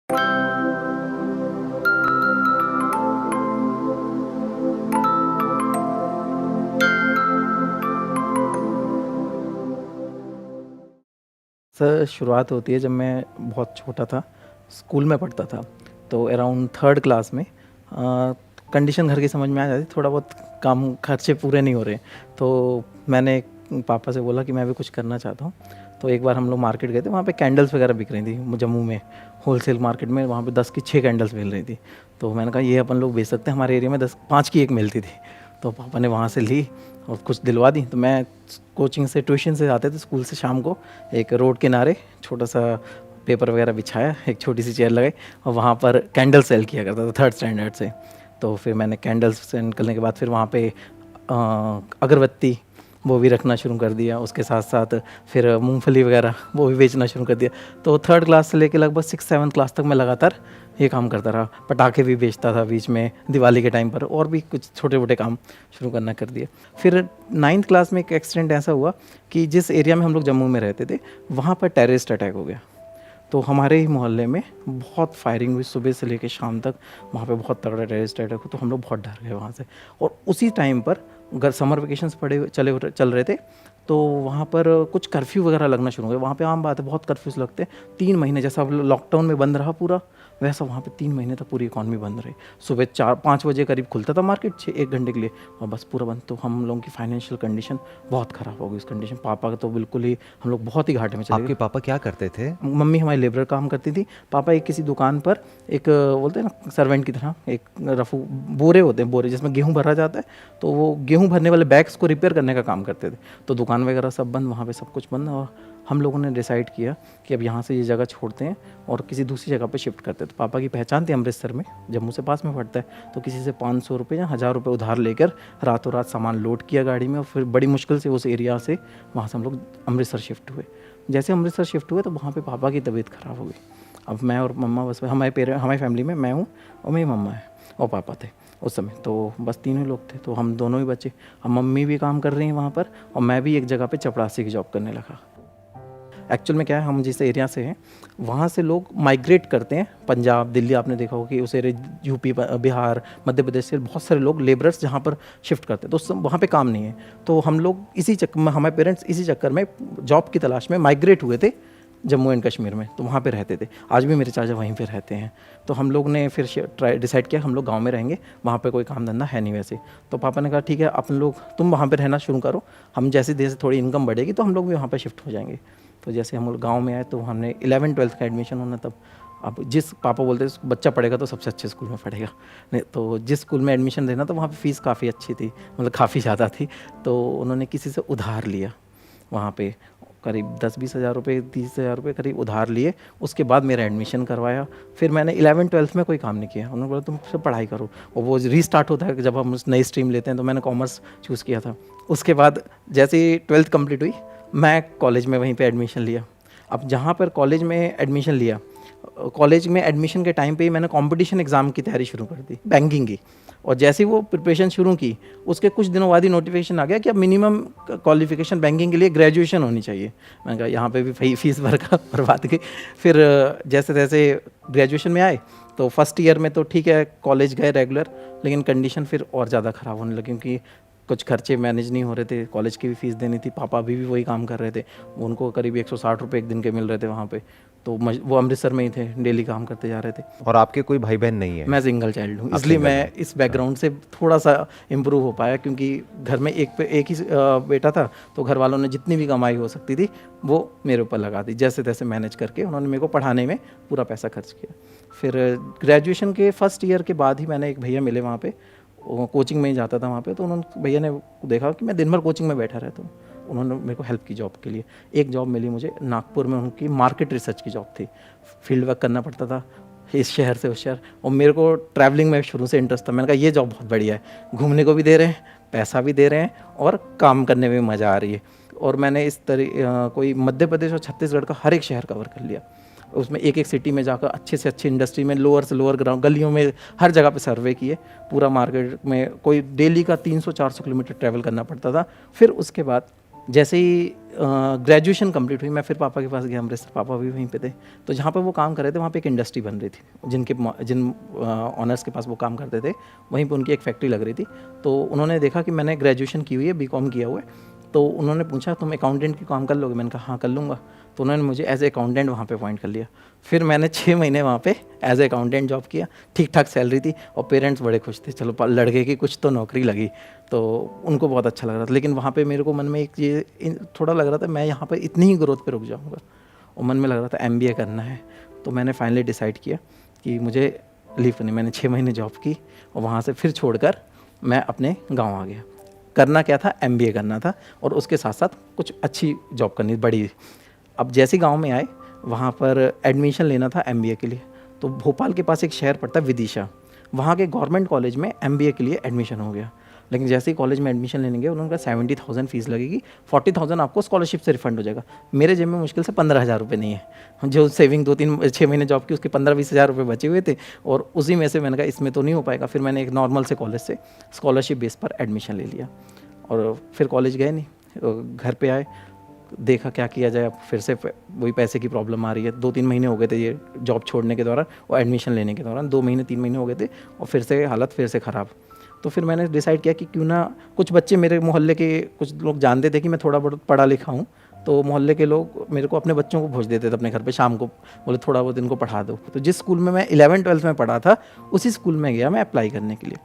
Sir शुरुआत होती है जब मैं बहुत छोटा था, स्कूल में पढ़ता था, तो अराउंड थर्ड क्लास में कंडीशन घर की समझ में आ जाती, थोड़ा बहुत काम खर्चे पूरे नहीं हो रहे, तो मैंने पापा से बोला कि मैं भी कुछ करना चाहता हूँ। तो एक बार हम लोग मार्केट गए थे, वहाँ पे कैंडल्स वगैरह बिक रही थी जम्मू में, होलसेल मार्केट में, वहाँ पे 10 की 6 कैंडल्स मिल रही थी। तो मैंने कहा ये अपन लोग बेच सकते हैं, हमारे एरिया में 5 की एक मिलती थी। तो पापा ने वहाँ से ली और कुछ दिलवा दी। तो मैं कोचिंग से, ट्यूशन से आते थे स्कूल से शाम को, एक रोड किनारे छोटा सा पेपर वगैरह बिछाया, एक छोटी सी चेयर लगाई और वहाँ पर कैंडल सेल किया करता था थर्ड स्टैंडर्ड से। तो फिर मैंने कैंडल्स से निकलने के बाद फिर वहाँ पे अगरबत्ती वो भी रखना शुरू कर दिया, उसके साथ साथ फिर मूंगफली वगैरह वो भी बेचना शुरू कर दिया। तो थर्ड क्लास से लेकर लगभग 6-7 क्लास तक मैं लगातार ये काम करता रहा। पटाखे भी बेचता था बीच में दिवाली के टाइम पर, और भी कुछ छोटे मोटे काम शुरू करना कर दिया। फिर 9th क्लास में एक एक्सीडेंट ऐसा हुआ कि जिस एरिया में हम लोग जम्मू में रहते थे वहाँ पर टेररिस्ट अटैक हो गया। तो हमारे ही मोहल्ले में बहुत फायरिंग हुई सुबह से लेकर शाम तक, वहाँ पे बहुत तगड़ा टेररिस्ट अटैक हुआ। तो हम लोग बहुत डर गए वहाँ से। और उसी टाइम पर अगर समर वेकेशंस चल रहे थे, तो वहाँ पर कुछ कर्फ्यू वगैरह लगना शुरू हो गया। वहाँ पे आम बात है, बहुत कर्फ्यूज़ लगते हैं। 3 महीने जैसा लॉकडाउन में बंद रहा पूरा, वैसा वहाँ पे 3 महीने तक पूरी इकॉनमी बंद रही। सुबह 4-5 बजे करीब खुलता था मार्केट, 1 घंटे के लिए, और बस पूरा बंद। तो हम लोगों की फाइनेंशियल कंडीशन बहुत ख़राब हो गई। उस कंडीशन पापा का तो बिल्कुल ही, हम लोग बहुत ही घाटे में चले गए। आपके पापा क्या करते थे? मम्मी हमारी लेबर काम करती थी, पापा एक किसी दुकान पर, एक बोलते हैं ना सर्वेंट की तरह, एक रफू बोरे होते हैं, बोरे जिसमें गेहूं भरा जाता है, तो वो गेहूं भरने वाले बैग्स को रिपेयर करने का काम करते थे। तो दुकान वगैरह सब बंद, वहाँ पे सब कुछ बंद। और हम लोगों ने डिसाइड किया कि अब यहाँ से ये जगह छोड़ते हैं और किसी दूसरी जगह पे शिफ्ट करते हैं। तो पापा की पहचान थी अमृतसर में, जम्मू से पास में पड़ता है, तो किसी से 500 रुपये या 1000 रुपये उधार लेकर रातों रात सामान लोड किया गाड़ी में, और फिर बड़ी मुश्किल से उस एरिया से वहाँ से हम लोग अमृतसर शिफ्ट हुए। जैसे अमृतसर शिफ्ट हुए तो वहाँ पे पापा की तबीयत ख़राब हो गई। अब मैं और मम्मा, बस हमारी फैमिली में मैं हूँ और मेरी मम्मा है और पापा थे उस समय, तो बस तीनों लोग थे। तो हम दोनों ही बच्चे, अब मम्मी भी काम कर रही हैं वहाँ पर और मैं भी एक जगह पे चपरासी की जॉब करने लगा। एक्चुअल में क्या है, हम जिस एरिया से हैं वहाँ से लोग माइग्रेट करते हैं पंजाब, दिल्ली, आपने देखा होगा कि उस एरिया, यूपी, बिहार, मध्य प्रदेश से बहुत सारे लोग लेबरर्स जहाँ पर शिफ्ट करते हैं, तो वहाँ पे काम नहीं है। तो हम लोग इसी चक्कर में, हमारे पेरेंट्स इसी चक्कर में जॉब की तलाश में माइग्रेट हुए थे जम्मू एंड कश्मीर में, तो वहाँ पे रहते थे। आज भी मेरे चाचा वहीं पे रहते हैं। तो हम लोग ने फिर डिसाइड किया हम लोग गांव में रहेंगे, वहाँ पे कोई काम धंधा है नहीं वैसे। तो पापा ने कहा ठीक है, अपन लोग, तुम वहाँ पे रहना शुरू करो, हम जैसे जैसे थोड़ी इनकम बढ़ेगी तो हम लोग भी वहाँ पे शिफ्ट हो जाएंगे। तो जैसे हम लोग गाँव में आए तो हमने 11th-12th का एडमिशन होना तब। अब जिस पापा बोलते बच्चा पढ़ेगा तो सबसे अच्छे स्कूल में पढ़ेगा, नहीं तो जिस स्कूल में एडमिशन देना, तो वहाँ पे फ़ीस काफ़ी अच्छी थी, मतलब काफ़ी ज़्यादा थी। तो उन्होंने किसी से उधार लिया, वहाँ पे करीब 10-20 हज़ार रुपये, 30 हज़ार रुपये करीब उधार लिए। उसके बाद मेरा एडमिशन करवाया। फिर मैंने 11th-12th में कोई काम नहीं किया। उन्होंने बोला तुम सब पढ़ाई करो, और वो रीस्टार्ट होता है जब हम नई स्ट्रीम लेते हैं, तो मैंने कॉमर्स चूज़ किया था। उसके बाद जैसे ही 12th कंप्लीट हुई, मैं कॉलेज में वहीं पे एडमिशन लिया। अब जहाँ पर कॉलेज में एडमिशन लिया, कॉलेज में एडमिशन के टाइम पे ही मैंने कंपटीशन एग्ज़ाम की तैयारी शुरू कर दी, बैंकिंग की। और जैसे ही वो प्रिपरेशन शुरू की, उसके कुछ दिनों बाद ही नोटिफिकेशन आ गया कि अब मिनिमम क्वालिफिकेशन बैंकिंग के लिए ग्रेजुएशन होनी चाहिए। मैंने कहा यहाँ पे भी फीस बर्बाद की। फिर जैसे तैसे ग्रेजुएशन में आए, तो फर्स्ट ईयर में तो ठीक है, कॉलेज गए रेगुलर, लेकिन कंडीशन फिर और ज़्यादा ख़राब होने लगी, क्योंकि कुछ खर्चे मैनेज नहीं हो रहे थे, कॉलेज की भी फ़ीस देनी थी, पापा अभी भी वही काम कर रहे थे, उनको करीब 160 रुपये एक दिन के मिल रहे थे वहाँ पे। तो वो अमृतसर में ही थे, डेली काम करते जा रहे थे। और आपके कोई भाई बहन नहीं है? मैं सिंगल चाइल्ड हूँ, इसलिए मैं इस बैकग्राउंड से थोड़ा सा इम्प्रूव हो पाया, क्योंकि घर में एक ही बेटा था, तो घर वालों ने जितनी भी कमाई हो सकती थी वो मेरे ऊपर लगा दी। जैसे तैसे मैनेज करके उन्होंने मेरे को पढ़ाने में पूरा पैसा खर्च किया। फिर ग्रेजुएशन के फर्स्ट ईयर के बाद ही मैंने एक भैया मिले वहाँ पे, कोचिंग में ही जाता था वहाँ पे, तो उन्होंने, भैया ने देखा कि मैं दिन भर कोचिंग में बैठा रहता हूँ, उन्होंने मेरे को हेल्प की जॉब के लिए। एक जॉब मिली मुझे नागपुर में, उनकी मार्केट रिसर्च की जॉब थी, फील्ड वर्क करना पड़ता था इस शहर से उस शहर, और मेरे को ट्रैवलिंग में शुरू से इंटरेस्ट था। मैंने कहा ये जॉब बहुत बढ़िया है, घूमने को भी दे रहे हैं, पैसा भी दे रहे हैं, और काम करने में मज़ा आ रही है। और मैंने इस तरह कोई मध्य प्रदेश और छत्तीसगढ़ का हर एक शहर कवर कर लिया। उसमें एक एक सिटी में जाकर अच्छे से अच्छी इंडस्ट्री में, लोअर से लोअर ग्राउंड गलियों में, हर जगह पे सर्वे किए। पूरा मार्केट में कोई डेली का 300-400 किलोमीटर ट्रैवल करना पड़ता था। फिर उसके बाद जैसे ही ग्रेजुएशन कंप्लीट हुई मैं फिर पापा के पास गया अमृतसर, पापा भी वहीं पे थे। तो जहाँ पे वो काम कर रहे थे वहाँ पे एक इंडस्ट्री बन रही थी, जिन ऑनर्स के पास वो काम करते थे वहीं पे उनकी एक फैक्ट्री लग रही थी। तो उन्होंने देखा कि मैंने ग्रेजुएशन की हुई है, बीकॉम किया हुआ है, तो उन्होंने पूछा तुम अकाउंटेंट की काम कर लोगे? मैंने कहा हाँ कर लूँगा। तो उन्होंने मुझे एज ए अकाउंटेंट वहाँ पे अपॉइंट कर लिया। फिर मैंने 6 महीने वहाँ पे एज ए अकाउंटेंट जॉब किया, ठीक ठाक सैलरी थी और पेरेंट्स बड़े खुश थे, चलो लड़के की कुछ तो नौकरी लगी, तो उनको बहुत अच्छा लग रहा था। लेकिन वहाँ पे मेरे को मन में एक ये थोड़ा लग रहा था मैं यहाँ पर इतनी ही ग्रोथ पे रुक जाऊँगा, और मन में लग रहा था MBA करना है। तो मैंने फाइनली डिसाइड किया कि मुझे लीव करनी। मैंने 6 महीने जॉब की और वहाँ से फिर छोड़कर मैं अपने गाँव आ गया। करना क्या था, MBA करना था और उसके साथ साथ कुछ अच्छी जॉब करनी बड़ी। अब जैसे गांव में आए वहाँ पर एडमिशन लेना था MBA के लिए, तो भोपाल के पास एक शहर पड़ता है विदिशा, वहाँ के गवर्नमेंट कॉलेज में MBA के लिए एडमिशन हो गया। लेकिन जैसे ही कॉलेज में एडमिशन लेने गए उन्होंने कहा 70,000 फीस लगेगी, 40,000 आपको स्कॉलरशिप से रिफंड हो जाएगा। मेरे जेब में मुश्किल से 15,000 रुपये नहीं है, जो सेविंग 2-3-6 महीने जॉब की उसके 15-20 हज़ार रुपये बचे हुए थे, और उसी में से मैंने कहा इसमें तो नहीं हो पाएगा। फिर मैंने एक नॉर्मल से कॉलेज से स्कॉलरशिप बेस पर एडमिशन ले लिया और फिर कॉलेज गए नहीं, घर पे आए, देखा क्या किया जाए। अब फिर से वही पैसे की प्रॉब्लम आ रही है। 2-3 महीने हो गए थे ये जॉब छोड़ने के दौरान और एडमिशन लेने के दौरान, 2 महीने 3 महीने हो गए थे और फिर से हालत फिर से ख़राब। तो फिर मैंने डिसाइड किया कि क्यों ना, कुछ बच्चे मेरे मोहल्ले के कुछ लोग जानते थे कि मैं थोड़ा बहुत पढ़ा लिखा हूँ, तो मोहल्ले के लोग मेरे को अपने बच्चों को भेज देते थे अपने घर पे शाम को, बोले थोड़ा बहुत इनको पढ़ा दो। तो जिस स्कूल में मैं 11th-12th में पढ़ा था उसी स्कूल में गया मैं अप्लाई करने के लिए।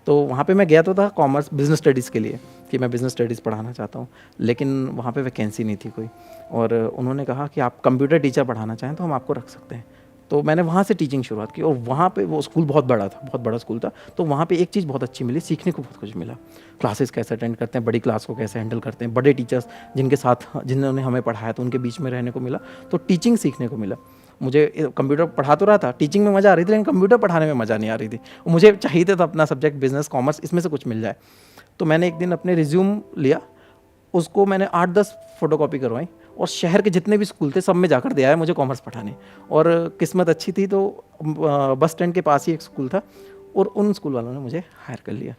तो वहाँ पे मैं गया तो था कॉमर्स बिजनेस स्टडीज़ के लिए कि मैं बिज़नेस स्टडीज़ पढ़ाना चाहता हूँ, लेकिन वहाँ पे वैकेंसी नहीं थी कोई, और उन्होंने कहा कि आप कंप्यूटर टीचर पढ़ाना चाहें तो हम आपको रख सकते हैं। तो मैंने वहाँ से टीचिंग शुरुआत की और वहाँ पे वो स्कूल बहुत बड़ा था, बहुत बड़ा स्कूल था। तो वहाँ पे एक चीज़ बहुत अच्छी मिली, सीखने को बहुत कुछ मिला। क्लासेस कैसे अटेंड करते हैं, बड़ी क्लास को कैसे हैंडल करते हैं, बड़े टीचर्स जिनके साथ जिन्होंने हमें पढ़ाया तो उनके बीच में रहने को मिला, तो टीचिंग सीखने को मिला। मुझे कंप्यूटर पढ़ा तो रहा था, टीचिंग में मज़ा आ रही थी, लेकिन कंप्यूटर पढ़ाने में मज़ा नहीं आ रही थी। मुझे चाहिए था अपना सब्जेक्ट बिजनेस कॉमर्स, इसमें से कुछ मिल जाए। तो मैंने एक दिन अपने रिज्यूम लिया, उसको मैंने 8-10 फोटोकॉपी करवाई और शहर के जितने भी स्कूल थे सब में जाकर दे आया मुझे कॉमर्स पढ़ाने। और किस्मत अच्छी थी तो बस स्टैंड के पास ही एक स्कूल था और उन स्कूल वालों ने मुझे हायर कर लिया।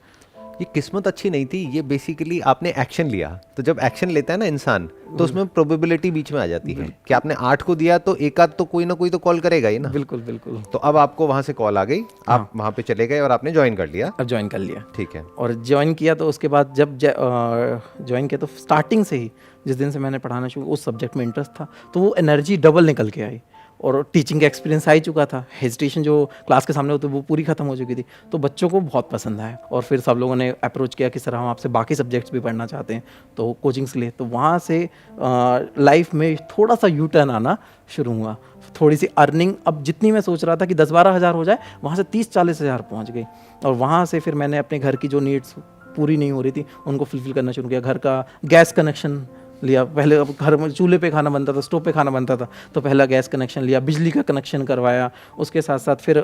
ये किस्मत अच्छी नहीं थी, ये बेसिकली आपने एक्शन लिया। तो जब एक्शन लेता है ना इंसान, तो उसमें प्रोबेबिलिटी बीच में आ जाती है कि आपने 8 को दिया तो एक आध तो कोई ना कोई तो कॉल करेगा ही ना। बिल्कुल बिल्कुल। तो अब आपको वहाँ से कॉल आ गई, आप वहाँ पे चले गए और आपने ज्वाइन कर लिया। अब ज्वाइन कर लिया, ठीक है। और ज्वाइन किया तो उसके बाद जब ज्वाइन किया तो स्टार्टिंग से ही जिस दिन से मैंने पढ़ाना शुरू, उस सब्जेक्ट में इंटरेस्ट था, तो वो एनर्जी डबल निकल के आई और टीचिंग का एक्सपीरियंस आ ही चुका था। हेजिटेशन जो क्लास के सामने होती वो पूरी ख़त्म हो चुकी थी, तो बच्चों को बहुत पसंद आया। और फिर सब लोगों ने अप्रोच किया कि सर हम आपसे बाकी सब्जेक्ट्स भी पढ़ना चाहते हैं, तो कोचिंग्स लिए। तो वहाँ से लाइफ में थोड़ा सा यू टर्न आना शुरू हुआ। थोड़ी सी अर्निंग, अब जितनी मैं सोच रहा था कि 10-12 हज़ार हो जाए, वहाँ से 30-40 हज़ार पहुँच गई। और वहाँ से फिर मैंने अपने घर की जो नीड्स पूरी नहीं हो रही थी उनको फुलफिल करना शुरू किया। घर का गैस कनेक्शन लिया, पहले अब घर में चूल्हे पे खाना बनता था, स्टोव पे खाना बनता था, तो पहला गैस कनेक्शन लिया, बिजली का कनेक्शन करवाया। उसके साथ साथ फिर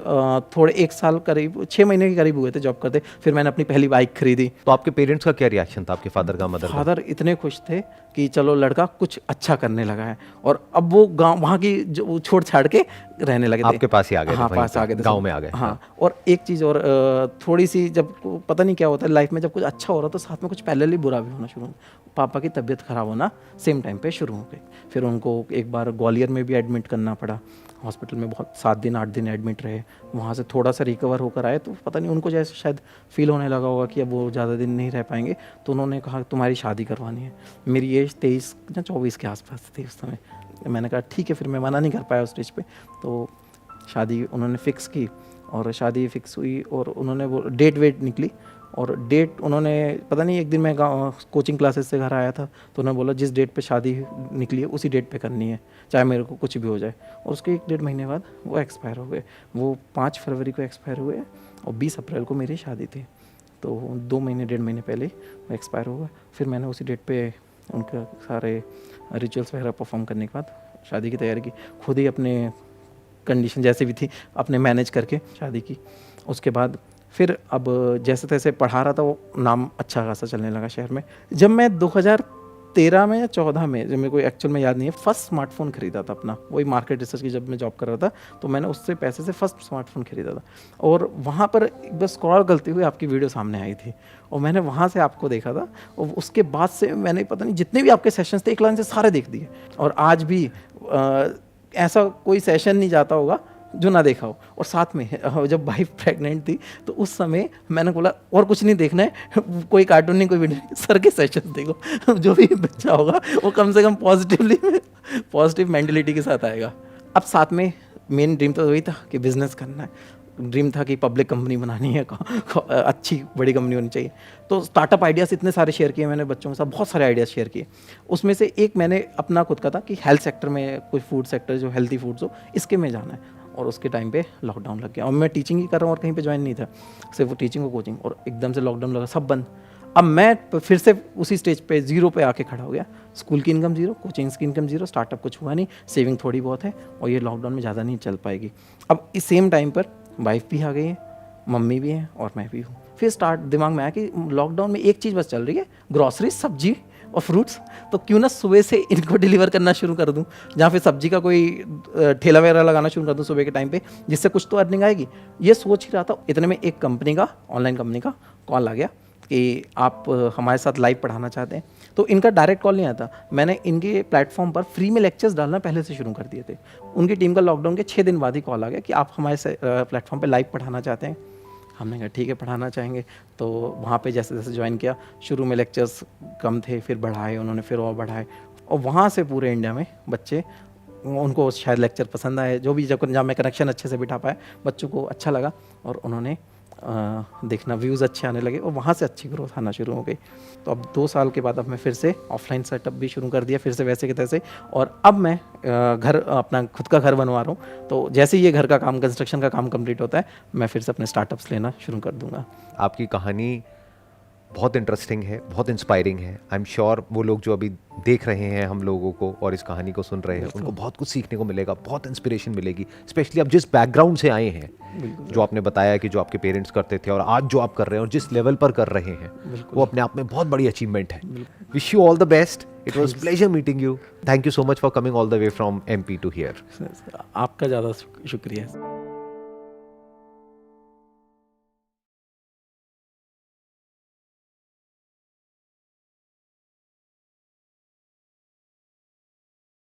थोड़े 1 साल करीब 6 महीने के करीब हुए थे जॉब करते, फिर मैंने अपनी पहली बाइक खरीदी। तो आपके पेरेंट्स का क्या रिएक्शन था, आपके फादर का, मदर का? फादर इतने खुश थे कि चलो लड़का कुछ अच्छा करने लगा है, और अब वो गांव वहाँ की जो छोड़ छाड़ के रहने लगे थे, आपके पास ही आ गए थे? हाँ, वहीं पास पे, आ गए थे, गाँव में आ गए। हाँ। और एक चीज़ और, थोड़ी सी जब पता नहीं क्या होता है लाइफ में, जब कुछ अच्छा हो रहा तो साथ में कुछ पैरेलली बुरा भी होना शुरू हो। पापा की तबीयत ख़राब होना सेम टाइम पे शुरू हो गई। फिर उनको एक बार ग्वालियर में भी एडमिट करना पड़ा, हॉस्पिटल में बहुत 7 दिन 8 दिन एडमिट रहे। वहाँ से थोड़ा सा रिकवर होकर आए तो पता नहीं उनको जैसे शायद फील होने लगा होगा कि अब वो ज़्यादा दिन नहीं रह पाएंगे, तो उन्होंने कहा तुम्हारी शादी करवानी है। मेरी एज 23 या 24 के आसपास थी उस समय। मैंने कहा ठीक है, फिर मैं मना नहीं कर पाया उस स्टेज पे। तो शादी उन्होंने फ़िक्स की और शादी फ़िक्स हुई और उन्होंने वो डेट वेट निकली, और डेट उन्होंने पता नहीं, एक दिन मैं कोचिंग क्लासेस से घर आया था तो उन्होंने बोला जिस डेट पे शादी निकली है उसी डेट पे करनी है, चाहे मेरे को कुछ भी हो जाए। और उसके 1-1.5 महीने बाद वो एक्सपायर हो गए। वो 5 फरवरी को एक्सपायर हुए और 20 अप्रैल को मेरी शादी थी, तो 2 महीने 1.5 महीने पहले वो एक्सपायर हो गए। फिर मैंने उसी डेट पे उनके सारे रिचुअल्स वगैरह परफॉर्म करने के बाद शादी की तैयारी की, खुद ही अपने कंडीशन जैसे भी थी अपने मैनेज करके शादी की। उसके बाद फिर अब जैसे तैसे पढ़ा रहा था, वो नाम अच्छा खासा चलने लगा शहर में। जब मैं 13 में या 14 में, जो मेरे को एक्चुअल में याद नहीं है, फर्स्ट स्मार्टफोन खरीदा था अपना, वही मार्केट रिसर्च की जब मैं जॉब कर रहा था, तो मैंने उससे पैसे से फर्स्ट स्मार्टफोन खरीदा था। और वहाँ पर बस स्क्रॉल करते हुए आपकी वीडियो सामने आई थी और मैंने वहाँ से आपको देखा था, और उसके बाद से मैंने पता नहीं जितने भी आपके सेशंस थे एक लाइन से सारे देख दिए। और आज भी ऐसा कोई सेशन नहीं जाता होगा जो ना देखा हो। और साथ में जब वाइफ प्रेग्नेंट थी तो उस समय मैंने बोला और कुछ नहीं देखना है, कोई कार्टून नहीं, कोई वीडियो नहीं, सर के सेशन देखो, जो भी बच्चा होगा वो कम से कम पॉजिटिव मेंटलिटी के साथ आएगा। अब साथ में मेन ड्रीम तो वही था कि बिज़नेस करना है, ड्रीम था कि पब्लिक कंपनी बनानी है, अच्छी बड़ी कंपनी होनी चाहिए। तो स्टार्टअप आइडियाज़ इतने सारे शेयर किए मैंने बच्चों के साथ, बहुत सारे आइडियाज़ शेयर किए। उसमें से एक मैंने अपना खुद का था कि हेल्थ सेक्टर में, कोई फूड सेक्टर जो हेल्थी फूड्स हो, इसके में जाना है। और उसके टाइम पे लॉकडाउन लग गया और मैं टीचिंग ही कर रहा हूँ और कहीं पे ज्वाइन नहीं था, सिर्फ टीचिंग और कोचिंग, और एकदम से लॉकडाउन लगा, सब बंद। अब मैं फिर से उसी स्टेज पे जीरो पे आके खड़ा हो गया। स्कूल की इनकम जीरो, कोचिंग की इनकम जीरो, स्टार्टअप कुछ हुआ नहीं, सेविंग थोड़ी बहुत है और ये लॉकडाउन में ज़्यादा नहीं चल पाएगी। अब इस सेम टाइम पर वाइफ भी आ गई है, मम्मी भी है और मैं भी हूँ। फिर दिमाग में आया कि लॉकडाउन में एक चीज़ बस चल रही है, ग्रॉसरी, सब्जी और फ्रूट्स, तो क्यों ना सुबह से इनको डिलीवर करना शुरू कर दूं, जहाँ फिर सब्जी का कोई ठेला वगैरह लगाना शुरू कर दूं सुबह के टाइम पे, जिससे कुछ तो अर्निंग आएगी। ये सोच ही रहा था, इतने में एक कंपनी का, ऑनलाइन कंपनी का कॉल आ गया कि आप हमारे साथ लाइव पढ़ाना चाहते हैं। तो इनका डायरेक्ट कॉल नहीं आता, मैंने इनके प्लेटफॉर्म पर फ्री में लेक्चर्स डालना पहले से शुरू कर दिए थे। उनकी टीम का लॉकडाउन के 6 दिन बाद ही कॉल आ गया कि आप हमारे प्लेटफॉर्म पर लाइव पढ़ाना चाहते हैं। हमने कहा ठीक है, पढ़ाना चाहेंगे। तो वहाँ पे जैसे जैसे ज्वाइन किया, शुरू में लेक्चर्स कम थे, फिर बढ़ाए उन्होंने, फिर और बढ़ाए, और वहाँ से पूरे इंडिया में बच्चे, उनको शायद लेक्चर पसंद आए, जो भी जब मैं कनेक्शन अच्छे से बिठा पाया, बच्चों को अच्छा लगा और उन्होंने देखना, व्यूज़ अच्छे आने लगे और वहाँ से अच्छी ग्रोथ आना शुरू हो गई। तो अब 2 साल के बाद अब मैं फिर से ऑफलाइन सेटअप भी शुरू कर दिया, फिर से वैसे के तैसे, और अब मैं घर, अपना खुद का घर बनवा रहा हूँ। तो जैसे ही ये घर का काम, कंस्ट्रक्शन का काम कंप्लीट होता है, मैं फिर से अपने स्टार्टअप्स लेना शुरू कर दूँगा। आपकी कहानी बहुत इंटरेस्टिंग है, बहुत इंस्पायरिंग है। आई एम श्योर वो लोग जो अभी देख रहे हैं हम लोगों को और इस कहानी को सुन रहे हैं, उनको बहुत कुछ सीखने को मिलेगा, बहुत इंस्पिरेशन मिलेगी। स्पेशली आप जिस बैकग्राउंड से आए हैं, जो आपने बताया कि जो आपके पेरेंट्स करते थे और आज जो आप कर रहे हैं और जिस लेवल पर कर रहे हैं, वो अपने आप में बहुत बड़ी अचीवमेंट है। Wish you all the best. It was pleasure meeting you. Thank you so much for coming all the way from MP to here। आपका ज़्यादा शुक्रिया।